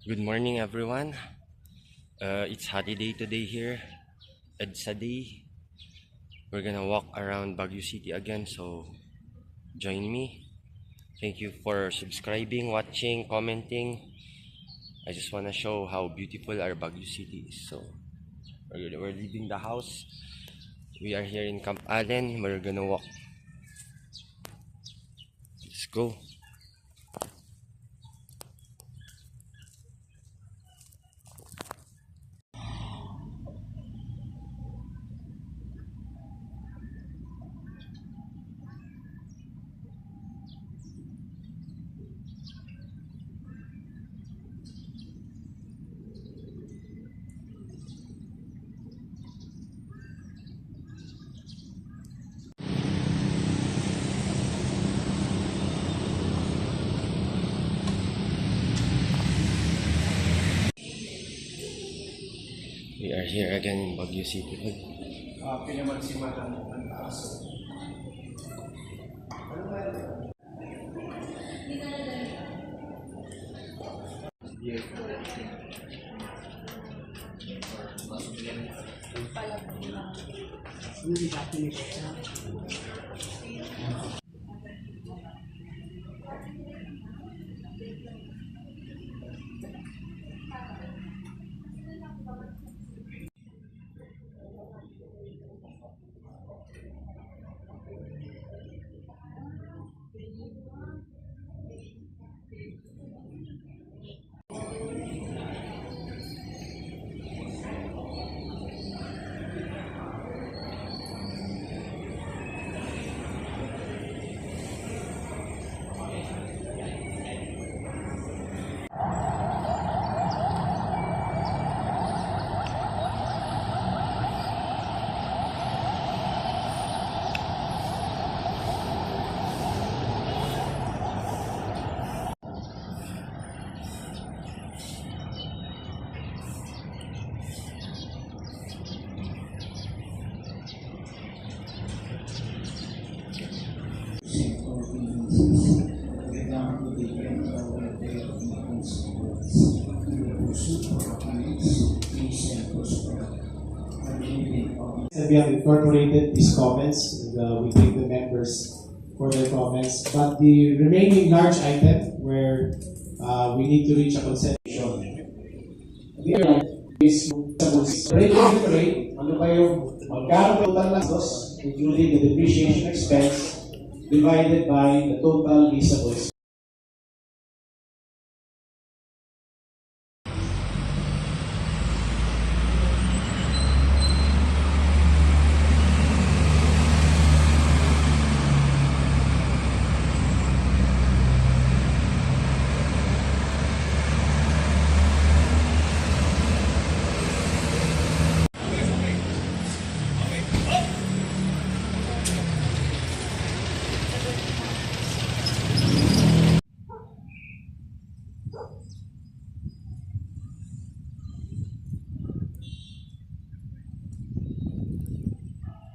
Good morning, everyone. It's holiday today here. EDSA Day. We're gonna walk around Baguio City again, so join me. Thank you for subscribing, watching, commenting. I just wanna show how beautiful our Baguio City is. So we're leaving the house. We are here in Camp Allen. We're gonna walk. Let's go. We are here again in Baguio City. Pinamagsimatan ang taas. And we have incorporated these comments, and we thank the members for their comments. But the remaining large item where we need to reach a consensus. Here is rate, ano ba yung magkano total gastos, including the depreciation expense, divided by the total leasables.